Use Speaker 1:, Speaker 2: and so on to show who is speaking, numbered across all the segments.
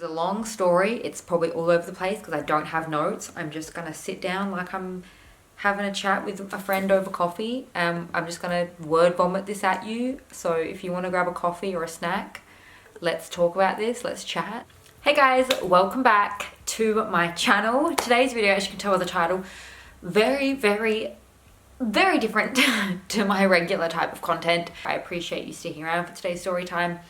Speaker 1: is a long story. It's probably all over the place because I don't have notes. I'm just gonna sit down like I'm having a chat with a friend over coffee. I'm just gonna word vomit this at you. So if you want to grab a coffee or a snack, let's talk about this, let's chat. Hey guys, welcome back to my channel. Today's video, as you can tell by the title, very different to my regular type of content. I appreciate you sticking around for today's story time,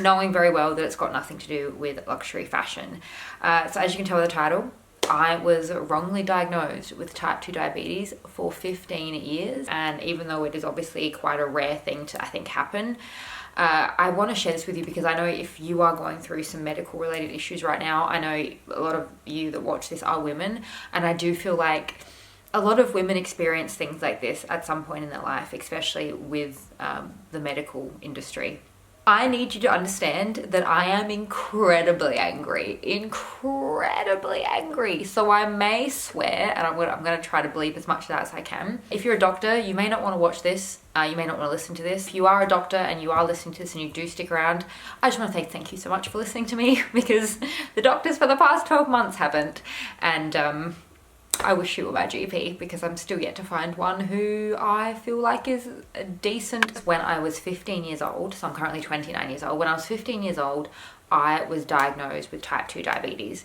Speaker 1: knowing very well that it's got nothing to do with luxury fashion. So as you can tell by the title, I was wrongly diagnosed with type 2 diabetes for 15 years. And even though it is obviously quite a rare thing to, I think, happen, I want to share this with you because I know if you are going through some medical related issues right now, I know a lot of you that watch this are women, and I do feel like a lot of women experience things like this at some point in their life, especially with the medical industry. I need you to understand that I am incredibly angry. So I may swear, and I'm gonna try to bleep as much of that as I can. If you're a doctor, you may not want to watch this. You may not want to listen to this. If you are a doctor and you are listening to this and you do stick around, I just want to say thank you so much for listening to me, because the doctors for the past 12 months haven't. And I wish you were my GP, because I'm still yet to find one who I feel like is decent. When I was 15 years old, so I'm currently 29 years old, when I was 15 years old, I was diagnosed with type 2 diabetes.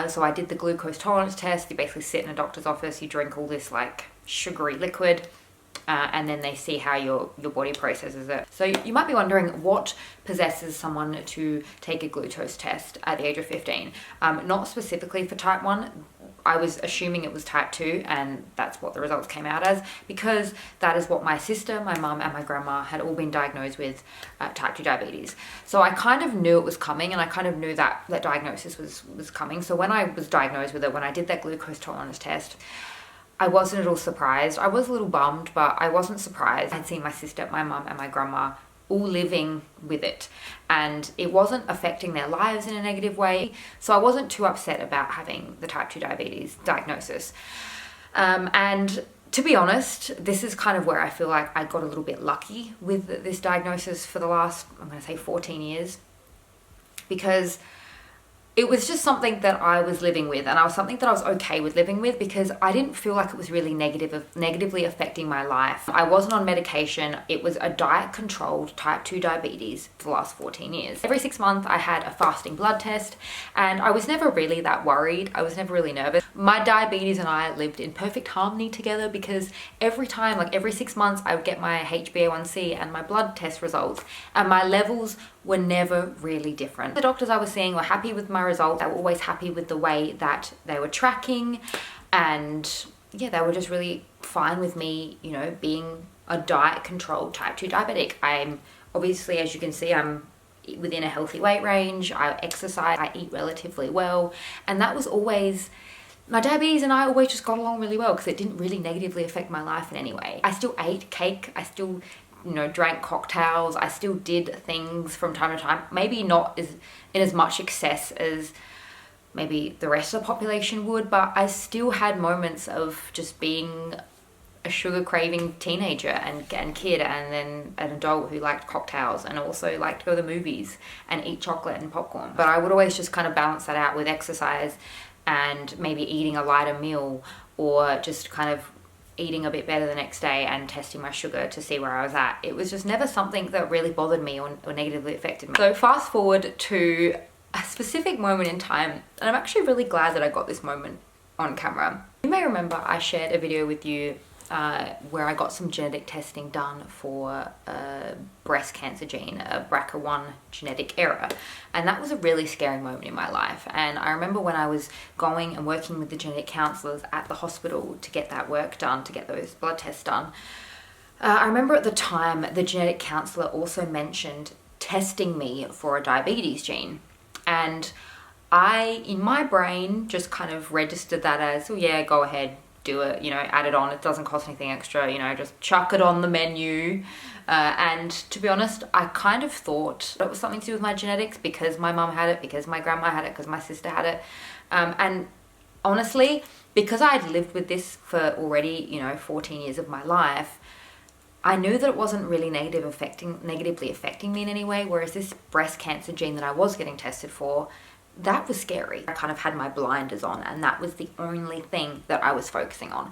Speaker 1: So I did the glucose tolerance test. You basically sit in a doctor's office, you drink all this like sugary liquid, and then they see how your body processes it. So you might be wondering what possesses someone to take a glucose test at the age of 15. Not specifically for type 1. I was assuming it was type 2, and that's what the results came out as, because that is what my sister, my mum, and my grandma had all been diagnosed with, type 2 diabetes. So I kind of knew it was coming, and I kind of knew that diagnosis was coming. So when I was diagnosed with it, when I did that glucose tolerance test, I wasn't at all surprised. I was a little bummed, but I wasn't surprised. I'd seen my sister, my mum, and my grandma all living with it, and it wasn't affecting their lives in a negative way. So I wasn't too upset about having the type 2 diabetes diagnosis. And to be honest, this is kind of where I feel like I got a little bit lucky with this diagnosis for the last, I'm going to say 14 years, because it was just something that I was living with, and I was something that I was okay with living with, because I didn't feel like it was really negatively affecting my life. I wasn't on medication. It was a diet-controlled type 2 diabetes for the last 14 years. Every 6 months, I had a fasting blood test, and I was never really that worried. I was never really nervous. My diabetes and I lived in perfect harmony together, because every time, like every 6 months, I would get my HbA1c and my blood test results, and my levels were never really different. The doctors I was seeing were happy with my results. They were always happy with the way that they were tracking, and yeah, they were just really fine with me, you know, being a diet-controlled type 2 diabetic. I'm obviously, as you can see, I'm within a healthy weight range. I exercise, I eat relatively well, and that was always, my diabetes and I always just got along really well, because it didn't really negatively affect my life in any way. I still ate cake. I still, you know, drank cocktails. I still did things from time to time, maybe not in as much excess as maybe the rest of the population would, but I still had moments of just being a sugar craving teenager and kid, and then an adult who liked cocktails and also liked to go to the movies and eat chocolate and popcorn. But I would always just kind of balance that out with exercise and maybe eating a lighter meal, or just kind of eating a bit better the next day and testing my sugar to see where I was at. It was just never something that really bothered me or negatively affected me. So fast forward to a specific moment in time, and I'm actually really glad that I got this moment on camera. You may remember I shared a video with you where I got some genetic testing done for a breast cancer gene, a BRCA1 genetic error. And that was a really scary moment in my life. And I remember when I was going and working with the genetic counselors at the hospital to get that work done, to get those blood tests done, I remember at the time the genetic counsellor also mentioned testing me for a diabetes gene. And I, in my brain, just kind of registered that as, oh yeah, go ahead, do it, you know, add it on. It doesn't cost anything extra, you know, just chuck it on the menu. And to be honest, I kind of thought it was something to do with my genetics, because my mum had it, because my grandma had it, because my sister had it. And honestly, because I had lived with this for already, you know, 14 years of my life, I knew that it wasn't really negatively affecting me in any way, whereas this breast cancer gene that I was getting tested for that was scary. I kind of had my blinders on, and that was the only thing that I was focusing on.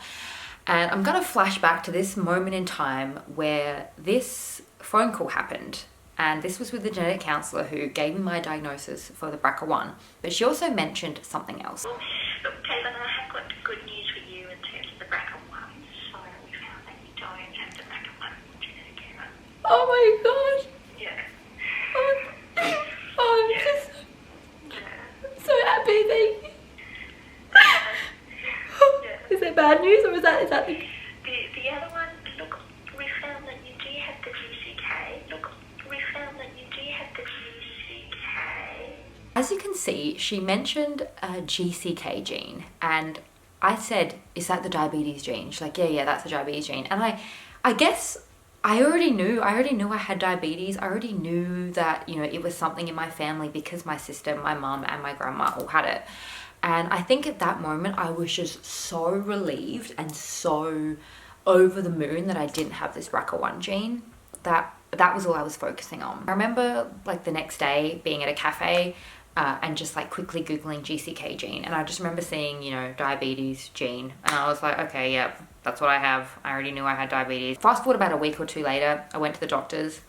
Speaker 1: And I'm going to flash back to this moment in time where this phone call happened. And this was with the genetic counsellor who gave me my diagnosis for the BRCA1. But she also mentioned something else.
Speaker 2: Look, Caitlin, I have got good news for you in terms of the BRCA1. So we found that you don't have the BRCA1 genetic error.
Speaker 1: Oh my gosh.
Speaker 2: Yeah.
Speaker 1: I'm
Speaker 2: Yeah.
Speaker 1: just
Speaker 2: Yeah.
Speaker 1: so happy. Thank you.
Speaker 2: Yeah.
Speaker 1: Is that bad news, or is that the...
Speaker 2: The other one, look, we found that you do have the GCK. Look, we found that you do have the GCK.
Speaker 1: As you can see, she mentioned a GCK gene, and I said, is that the diabetes gene? She's like, yeah, that's the diabetes gene. And I guess I already knew I had diabetes. I already knew that, you know, it was something in my family because my sister, my mum, and my grandma all had it. And I think at that moment, I was just so relieved and so over the moon that I didn't have this BRCA1 gene. That was all I was focusing on. I remember like the next day being at a cafe and just like quickly Googling GCK gene. And I just remember seeing, you know, diabetes gene. And I was like, okay, yeah, that's what I have. I already knew I had diabetes. Fast forward about a week or two later, I went to the doctor's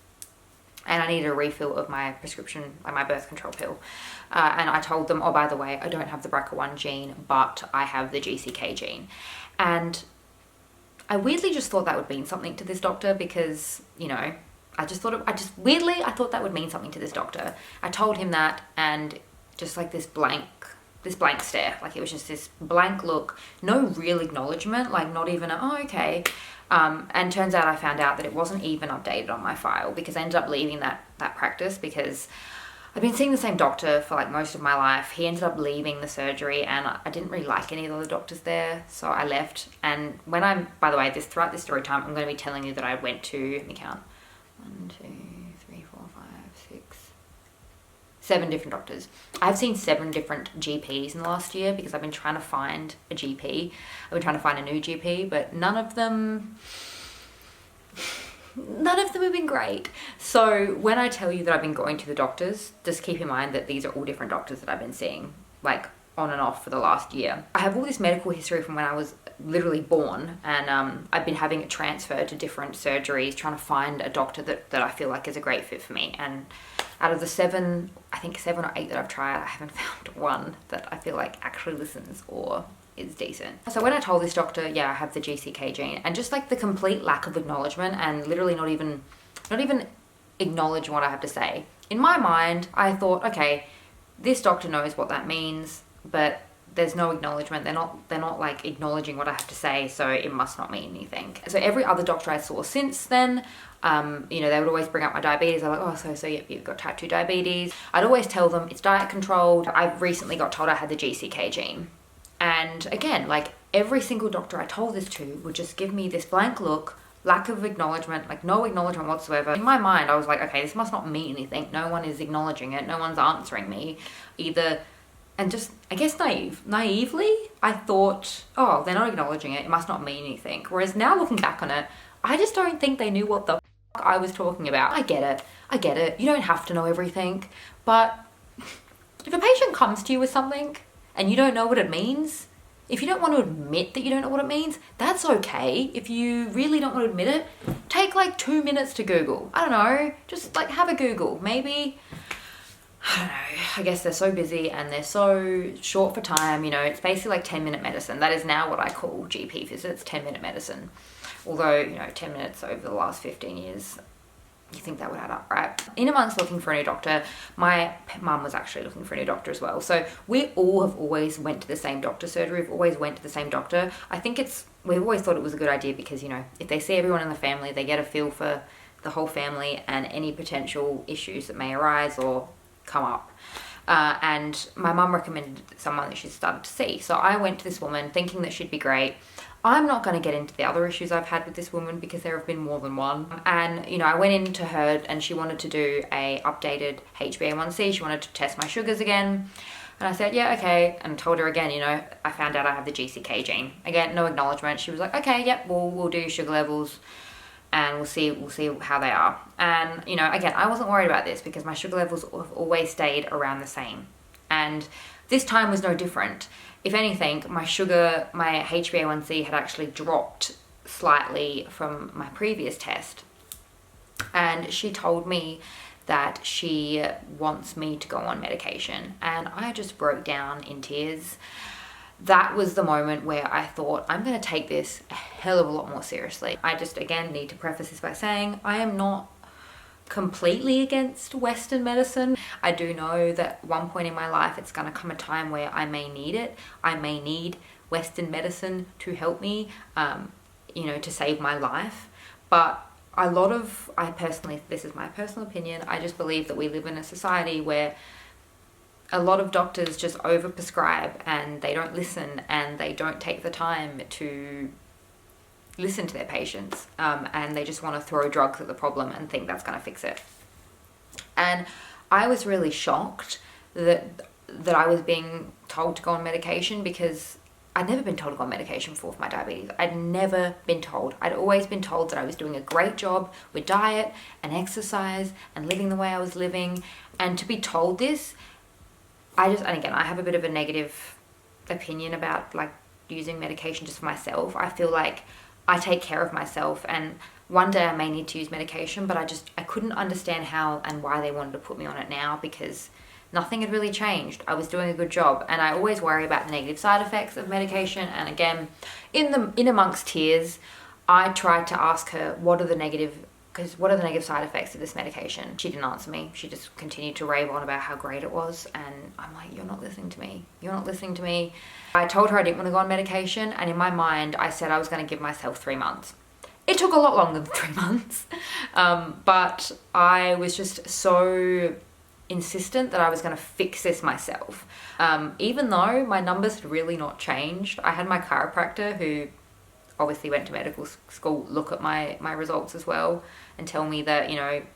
Speaker 1: and I needed a refill of my prescription, like my birth control pill. And I told them, oh, by the way, I don't have the BRCA1 gene, but I have the GCK gene. And I weirdly just thought that would mean something to this doctor because, you know, I thought that would mean something to this doctor. I told him that, and just like this blank stare, like it was just this blank look, no real acknowledgement, like not even oh, okay. And turns out I found out that it wasn't even updated on my file because I ended up leaving that practice because I've been seeing the same doctor for like most of my life. He ended up leaving the surgery, and I didn't really like any of the other doctors there, so I left. And when by the way, throughout this story time, I'm going to be telling you that I went to, let me count, 1, 2, 3, 4, 5, 6, 7 different doctors. I've seen 7 different GPs in the last year because I've been trying to find a GP. I've been trying to find a new GP, but none of them have been great. So when I tell you that I've been going to the doctors, just keep in mind that these are all different doctors that I've been seeing, like on and off for the last year. I have all this medical history from when I was literally born, and I've been having it transferred to different surgeries, trying to find a doctor that I feel like is a great fit for me. And out of the 7, I think 7 or 8 that I've tried, I haven't found one that I feel like actually listens or is decent. So when I told this doctor, yeah, I have the GCK gene, and just like the complete lack of acknowledgement and literally not even acknowledge what I have to say. In my mind, I thought, okay, this doctor knows what that means, but there's no acknowledgement. They're not like acknowledging what I have to say, so it must not mean anything. So every other doctor I saw since then, you know, they would always bring up my diabetes. They're like, oh, so you've got type 2 diabetes. I'd always tell them it's diet controlled. I recently got told I had the GCK gene. And again, like every single doctor I told this to would just give me this blank look, lack of acknowledgement, like no acknowledgement whatsoever. In my mind, I was like, okay, this must not mean anything. No one is acknowledging it. No one's answering me either. And just, I guess naively, I thought, oh, they're not acknowledging it. It must not mean anything. Whereas now looking back on it, I just don't think they knew what the fuck I was talking about. I get it. You don't have to know everything. But if a patient comes to you with something and you don't know what it means, if you don't want to admit that you don't know what it means, that's okay. If you really don't want to admit it, take like 2 minutes to Google. I don't know, just like have a Google. Maybe, I don't know, I guess they're so busy and they're so short for time, you know, it's basically like 10-minute medicine. That is now what I call GP visits, 10-minute medicine. Although, you know, 10 minutes over the last 15 years, you think that would add up, right? In amongst looking for a new doctor, my mum was actually looking for a new doctor as well. So we all have always went to the same doctor surgery. We've always went to the same doctor. I think we've always thought it was a good idea because, you know, if they see everyone in the family, they get a feel for the whole family and any potential issues that may arise or come up. And my mum recommended someone that she started to see. So I went to this woman thinking that she'd be great. I'm not going to get into the other issues I've had with this woman because there have been more than one. And, you know, I went into her and she wanted to do a updated HbA1c. She wanted to test my sugars again. And I said, yeah, okay. And told her again, you know, I found out I have the GCK gene. Again, no acknowledgement. She was like, okay, yep, we'll do sugar levels and we'll see how they are. And, you know, again, I wasn't worried about this because my sugar levels have always stayed around the same. And this time was no different. If anything, my sugar, my HbA1c had actually dropped slightly from my previous test. And she told me that she wants me to go on medication. And I just broke down in tears. That was the moment where I thought, I'm going to take this a hell of a lot more seriously. I just, again, need to preface this by saying I am not completely against Western medicine. I do know that at one point in my life, it's going to come a time where I may need it. I may need Western medicine to help me, to save my life. But I personally, this is my personal opinion, I just believe that we live in a society where a lot of doctors just overprescribe and they don't listen and they don't take the time to listen to their patients, and they just want to throw drugs at the problem and think that's going to fix it. And I was really shocked that I was being told to go on medication, because I'd never been told to go on medication for my diabetes. I'd never been told. I'd always been told that I was doing a great job with diet and exercise and living the way I was living. And to be told this, and again, I have a bit of a negative opinion about like using medication just for myself. I feel like I take care of myself, and one day I may need to use medication, but I couldn't understand how and why they wanted to put me on it now, because nothing had really changed. I was doing a good job, and I always worry about the negative side effects of medication. And again, in amongst tears, I tried to ask her, what are the negative side effects of this medication? She didn't answer me. She just continued to rave on about how great it was. And I'm like, you're not listening to me. You're not listening to me. I told her I didn't want to go on medication. And in my mind, I said I was going to give myself 3 months. It took a lot longer than 3 months. But I was just so insistent that I was going to fix this myself. Even though my numbers had really not changed. I had my chiropractor, who obviously went to medical school, look at my results as well and tell me that,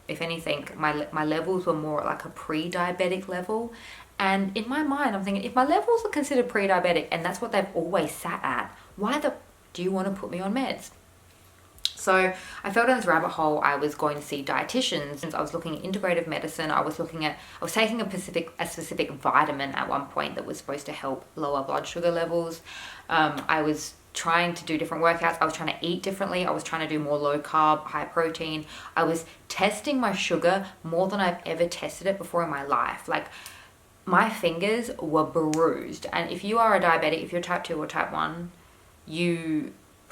Speaker 1: if anything, my levels were more like a pre-diabetic level. And in my mind, I'm thinking, if my levels are considered pre-diabetic and that's what they've always sat at, why do you want to put me on meds? So I fell down this rabbit hole. I was going to see dietitians. I was looking at integrative medicine. I was taking a specific vitamin at one point that was supposed to help lower blood sugar levels. I was trying to do different workouts. I was trying to eat differently. I was trying to do more low carb, high protein. I was testing my sugar more than I've ever tested it before in my life. Like, my fingers were bruised. And if you are a diabetic, if you're type 2 or type 1,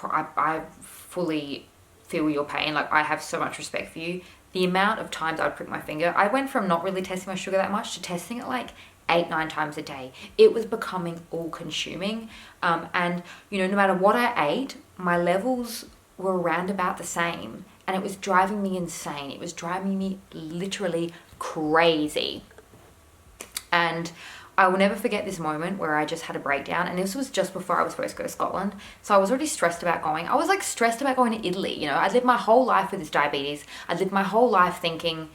Speaker 1: I fully feel your pain. Like, I have so much respect for you. The amount of times I would prick my finger, I went from not really testing my sugar that much to testing it like 8-9 times a day. It was becoming all consuming. And no matter what I ate, my levels were around about the same. And it was driving me insane. It was driving me literally crazy. And I will never forget this moment where I just had a breakdown. And this was just before I was supposed to go to Scotland. So I was already stressed about going. I was like stressed about going to Italy. I lived my whole life with this diabetes. I lived my whole life thinking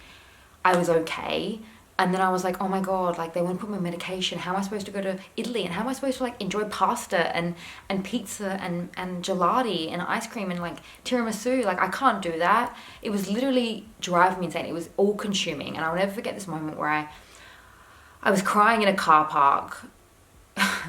Speaker 1: I was okay. And then I was like, oh my God, like they want to put me on medication. How am I supposed to go to Italy? And how am I supposed to like enjoy pasta and pizza and gelati and ice cream and like tiramisu? Like, I can't do that. It was literally driving me insane. It was all consuming. And I'll never forget this moment where I was crying in a car park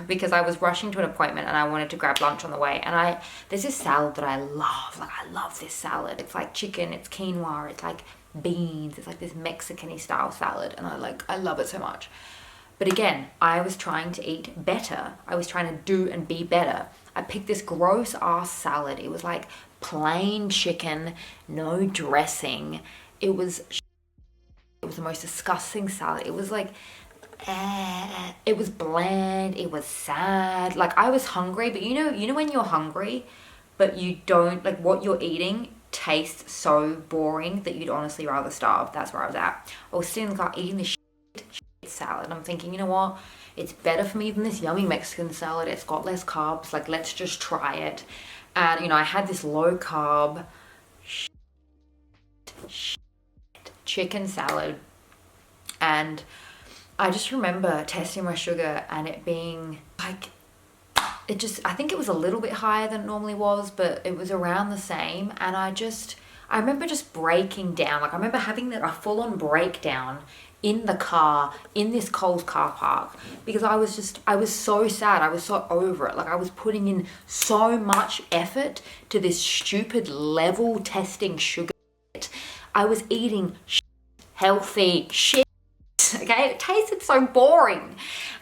Speaker 1: because I was rushing to an appointment and I wanted to grab lunch on the way. And there's this salad that I love. Like, I love this salad. It's like chicken, it's quinoa, it's like beans, it's like this Mexican-y style salad. And I love it so much. But again, I was trying to eat better. I was trying to do and be better. I picked this gross ass salad. It was like plain chicken, no dressing. It was the most disgusting salad. It was like, it was bland, it was sad. Like, I was hungry, but you know when you're hungry, but you don't, like, what you're eating tastes so boring that you'd honestly rather starve. That's where I was at. I was sitting in the car eating this shit salad. I'm thinking, you know what? It's better for me than this yummy Mexican salad. It's got less carbs. Like, let's just try it. And, I had this low carb chicken salad. And I just remember testing my sugar and it being like, I think it was a little bit higher than it normally was, but it was around the same. And I remember just breaking down. Like, I remember having a full-on breakdown in the car, in this Coles car park, because I was so sad. I was so over it. Like, I was putting in so much effort to this stupid level testing sugar. I was eating healthy shit, okay? It tasted so boring.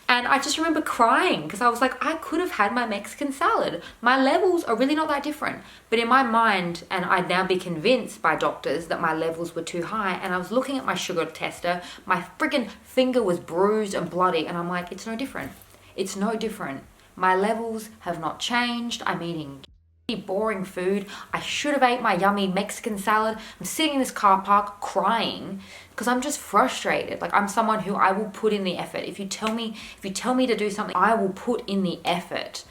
Speaker 1: And I just remember crying because I was like, I could have had my Mexican salad. My levels are really not that different. But in my mind, and I'd now be convinced by doctors that my levels were too high, and I was looking at my sugar tester, my friggin' finger was bruised and bloody, and I'm like, it's no different. It's no different. My levels have not changed. I'm eating boring food. I should have ate my yummy Mexican salad. I'm sitting in this car park crying because I'm just frustrated. Like, I'm someone who I will put in the effort. If you tell me to do something, I will put in the effort.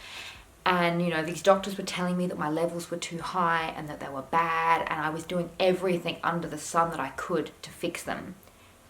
Speaker 1: And, you know, these doctors were telling me that my levels were too high and that they were bad, and I was doing everything under the sun that I could to fix them,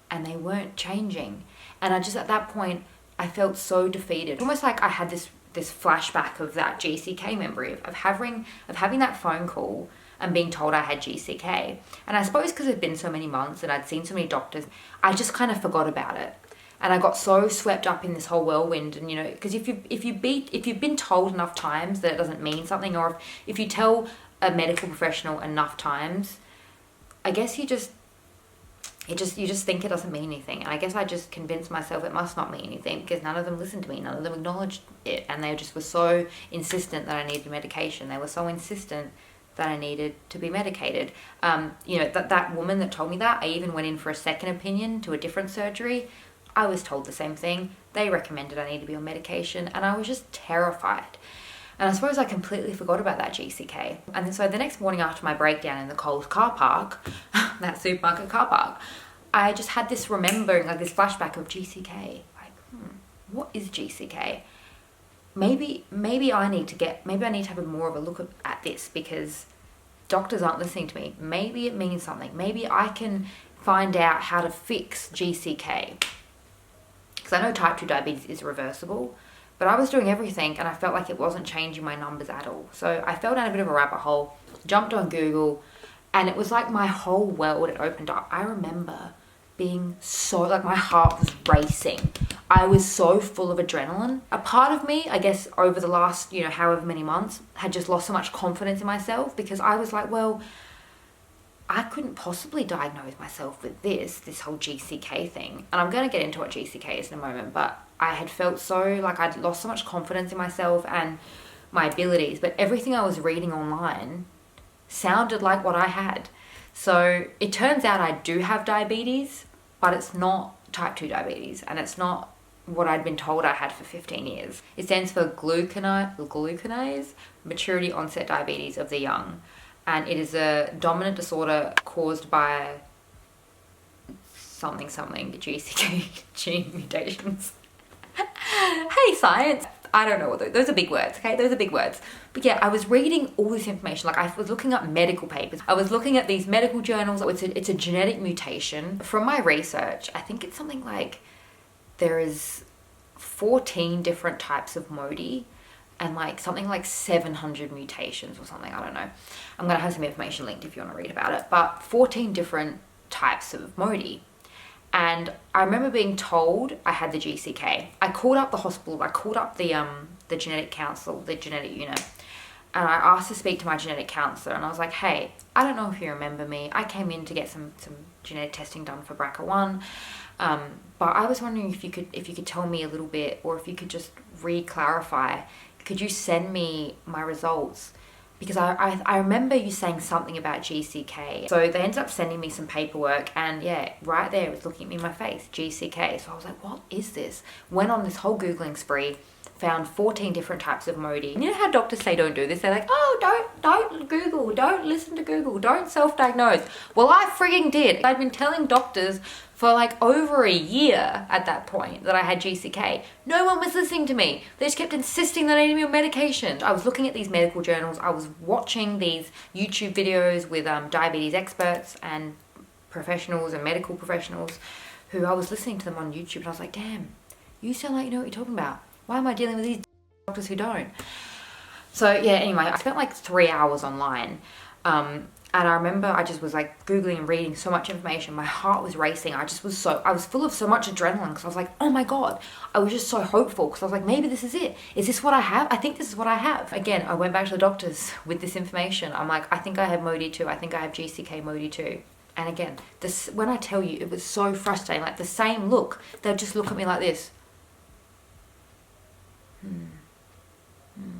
Speaker 1: and they weren't changing. And I just, at that point, I felt so defeated. Almost like I had this flashback of that GCK memory of having that phone call and being told I had GCK. And I suppose because it'd been so many months and I'd seen so many doctors, I just kind of forgot about it. And I got so swept up in this whole whirlwind. And, you know, because if you've been told enough times that it doesn't mean something, or if you tell a medical professional enough times, I guess you just think it doesn't mean anything. And I guess I just convinced myself it must not mean anything because none of them listened to me. None of them acknowledged it. And they just were so insistent that I needed medication. They were so insistent that I needed to be medicated. You know, that woman that told me that, I even went in for a second opinion to a different surgery. I was told the same thing. They recommended I need to be on medication. And I was just terrified. And I suppose I completely forgot about that GCK. And then, so the next morning after my breakdown in the Coles car park, that supermarket car park, I just had this remembering, like this flashback of GCK. Like, what is GCK? Maybe I need to have more of a look at this because doctors aren't listening to me. Maybe it means something. Maybe I can find out how to fix GCK. Because I know type 2 diabetes is reversible. But I was doing everything and I felt like it wasn't changing my numbers at all. So I fell down a bit of a rabbit hole, jumped on Google, and it was like my whole world had opened up. I remember being so, like, my heart was racing. I was so full of adrenaline. A part of me, I guess, over the last, you know, however many months, had just lost so much confidence in myself because I was like, well, I couldn't possibly diagnose myself with this whole GCK thing. And I'm going to get into what GCK is in a moment, but I had felt so, like, I'd lost so much confidence in myself and my abilities, but everything I was reading online sounded like what I had. So it turns out I do have diabetes, but it's not type 2 diabetes, and it's not what I'd been told I had for 15 years. It stands for gluconase maturity onset diabetes of the young. And it is a dominant disorder caused by something GCK gene mutations. Hey, science. I don't know what those are big words, okay? Those are big words. But yeah, I was reading all this information. Like, I was looking up medical papers. I was looking at these medical journals. It's a genetic mutation. From my research, I think it's something like there is 14 different types of MODY and like something like 700 mutations or something. I don't know. I'm going to have some information linked if you want to read about it. But 14 different types of MODY. And I remember being told I had the GCK. I called up the hospital. I called up the genetic council, the genetic unit, and I asked to speak to my genetic counselor. And I was like, hey, I don't know if you remember me. I came in to get some genetic testing done for BRCA1, but I was wondering if you could tell me a little bit, or if you could just re-clarify. Could you send me my results? Because I remember you saying something about GCK. So they ended up sending me some paperwork, and yeah, right there it was looking at me in my face, GCK. So I was like, what is this? Went on this whole Googling spree, found 14 different types of MODY. You know how doctors say don't do this? They're like, oh, don't Google, don't listen to Google, don't self-diagnose. Well, I frigging did. I'd been telling doctors for like over a year at that point that I had GCK. No one was listening to me. They just kept insisting that I needed to be on medication. I was looking at these medical journals. I was watching these YouTube videos with diabetes experts and professionals and medical professionals who I was listening to them on YouTube, and I was like, damn, you sound like you know what you're talking about. Why am I dealing with these doctors who don't? So yeah, anyway, I spent like 3 hours online. And I remember I just was like Googling and reading so much information. My heart was racing. I was full of so much adrenaline because I was like, oh my God. I was just so hopeful because I was like, maybe this is it. Is this what I have? I think this is what I have. Again, I went back to the doctors with this information. I'm like, I think I have MODY2. I think I have GCK MODY2. And again, this, when I tell you, it was so frustrating. Like the same look. They'd just look at me like this.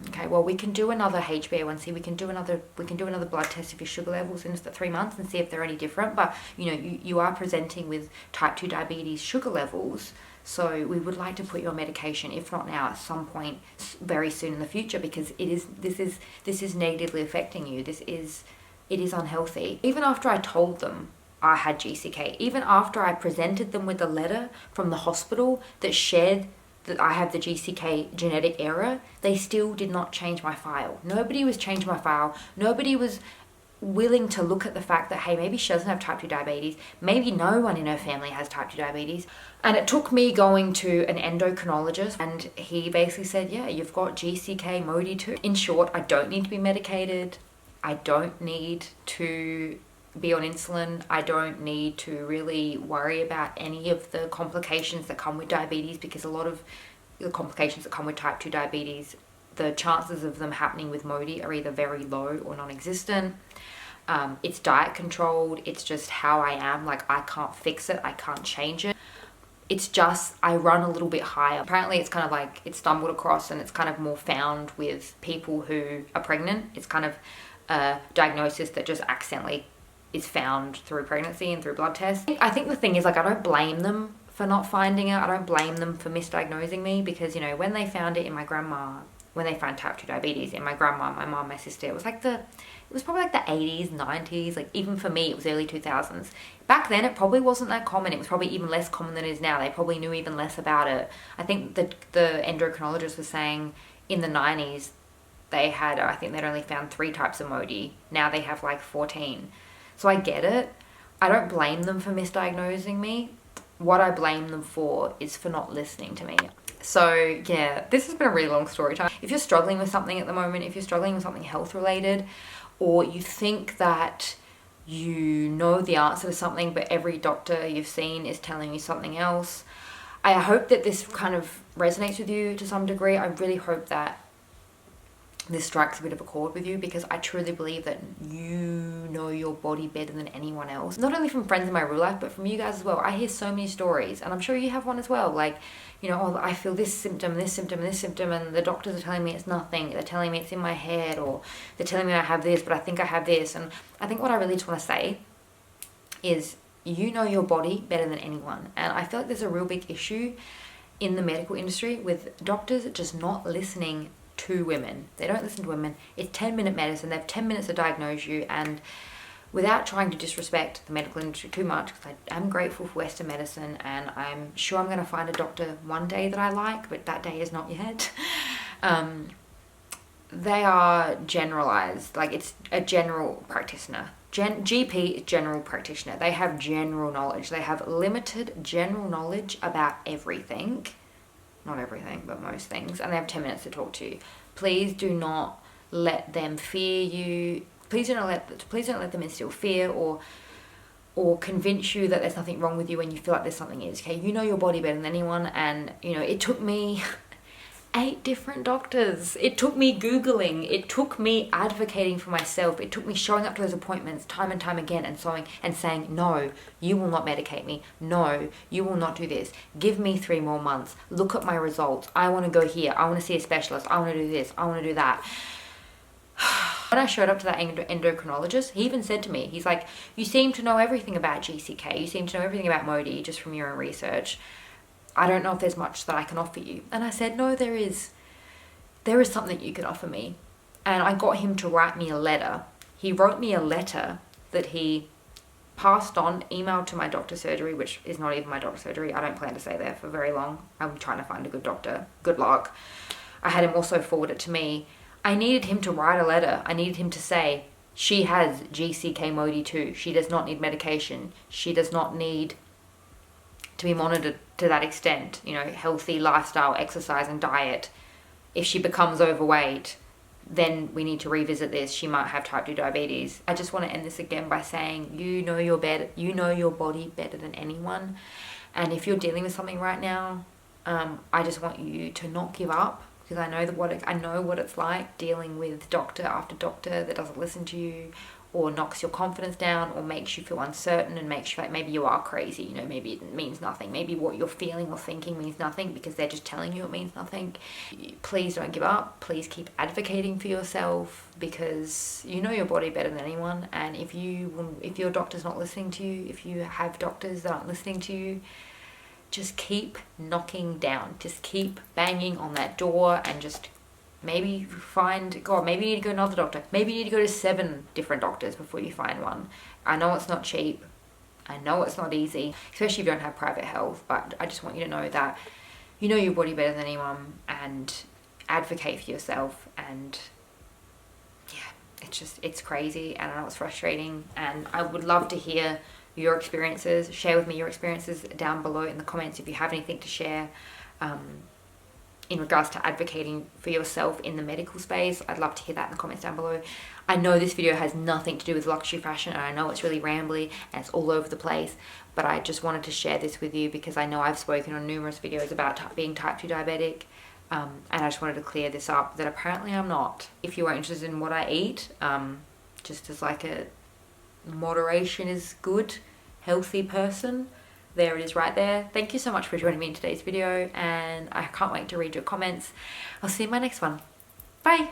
Speaker 1: Okay, well, we can do another HbA1c. We can do another blood test of your sugar levels in just 3 months and see if they're any different. But you are presenting with type 2 diabetes sugar levels, so we would like to put you on medication, if not now, at some point very soon in the future, because this is negatively affecting you. It is unhealthy. Even after I told them I had GCK, even after I presented them with a letter from the hospital that shared that I have the GCK genetic error, they still did not change my file. Nobody was changing my file. Nobody was willing to look at the fact that, hey, maybe she doesn't have type 2 diabetes. Maybe no one in her family has type 2 diabetes. And it took me going to an endocrinologist, and he basically said, yeah, you've got GCK MODY2. In short, I don't need to be medicated. I don't need to be on insulin. I don't need to really worry about any of the complications that come with diabetes, because a lot of the complications that come with type 2 diabetes, the chances of them happening with MODY are either very low or non-existent. It's diet controlled. It's just how I am. Like, I can't fix it. I can't change it. It's just, I run a little bit higher. Apparently it's kind of like, it's stumbled across, and it's kind of more found with people who are pregnant. It's kind of a diagnosis that just accidentally is found through pregnancy and through blood tests. I think the thing is, like, I don't blame them for not finding it. I don't blame them for misdiagnosing me, because, when they found it in my grandma, when they found type 2 diabetes in my grandma, my mom, my sister, it was probably like the 80s, 90s, like even for me, it was early 2000s. Back then, it probably wasn't that common. It was probably even less common than it is now. They probably knew even less about it. I think the endocrinologist was saying in the 90s, I think they'd only found 3 types of MODY. Now they have like 14. So I get it. I don't blame them for misdiagnosing me. What I blame them for is for not listening to me. So yeah, this has been a really long story time. If you're struggling with something at the moment, if you're struggling with something health related, or you think that you know the answer to something, but every doctor you've seen is telling you something else, I hope that this kind of resonates with you to some degree. I really hope that this strikes a bit of a chord with you, because I truly believe that you know your body better than anyone else. Not only from friends in my real life, but from you guys as well. I hear so many stories, and I'm sure you have one as well. Like, oh, I feel this symptom, this symptom, this symptom, and the doctors are telling me it's nothing. They're telling me it's in my head, or they're telling me I have this, but I think I have this. And I think what I really just want to say is, you know your body better than anyone. And I feel like there's a real big issue in the medical industry with doctors just not listening to women. They don't listen to women. It's 10-minute medicine. They have 10 minutes to diagnose you, and without trying to disrespect the medical industry too much, because I am grateful for Western medicine, and I'm sure I'm going to find a doctor one day that I like, but that day is not yet. They are generalized. Like, it's a general practitioner. GP is general practitioner. They have general knowledge. They have limited general knowledge about everything. Not everything, but most things. And they have 10 minutes to talk to you. Please do not let them fear you. Please don't let them instill fear or convince you that there's nothing wrong with you when you feel like there's something is. Okay, you know your body better than anyone, and it took me 8 different doctors. It took me Googling. It took me advocating for myself. It took me showing up to those appointments time and time again and saying, no, you will not medicate me. No, you will not do this. Give me 3 more months. Look at my results. I want to go here. I want to see a specialist. I want to do this. I want to do that. When I showed up to that endocrinologist, he even said to me, he's like, you seem to know everything about GCK. You seem to know everything about MODY just from your own research. I don't know if there's much that I can offer you. And I said, no, there is. There is something you can offer me. And I got him to write me a letter. He wrote me a letter that he passed on, emailed to my doctor's surgery, which is not even my doctor's surgery. I don't plan to stay there for very long. I'm trying to find a good doctor. Good luck. I had him also forward it to me. I needed him to write a letter. I needed him to say, she has GCK MODY2. She does not need medication. She does not need to be monitored to that extent. Healthy lifestyle, exercise and diet. If she becomes overweight, then we need to revisit this. She might have type 2 diabetes. I just want to end this again by saying, you know your body better than anyone. And if you're dealing with something right now, I just want you to not give up, because I know what it's like dealing with doctor after doctor that doesn't listen to you, or knocks your confidence down, or makes you feel uncertain and makes you like maybe you are crazy, you know, maybe it means nothing, maybe what you're feeling or thinking means nothing because they're just telling you it means nothing. Please don't give up. Please keep advocating for yourself, because you know your body better than anyone. And if your doctor's not listening to you, if you have doctors that aren't listening to you, just keep knocking down, just keep banging on that door, and just maybe maybe you need to go to another doctor. Maybe you need to go to 7 different doctors before you find one. I know it's not cheap. I know it's not easy, especially if you don't have private health, but I just want you to know that you know your body better than anyone, and advocate for yourself. And yeah, it's crazy, and I know it's frustrating, and I would love to hear your experiences. Share with me your experiences down below in the comments if you have anything to share. In regards to advocating for yourself in the medical space, I'd love to hear that in the comments down below. I know this video has nothing to do with luxury fashion, and I know it's really rambly and it's all over the place, but I just wanted to share this with you because I know I've spoken on numerous videos about being type 2 diabetic, and I just wanted to clear this up, that apparently I'm not. If you are interested in what I eat, just as like a moderation is good, healthy person, there it is right there. Thank you so much for joining me in today's video, and I can't wait to read your comments. I'll see you in my next one. Bye.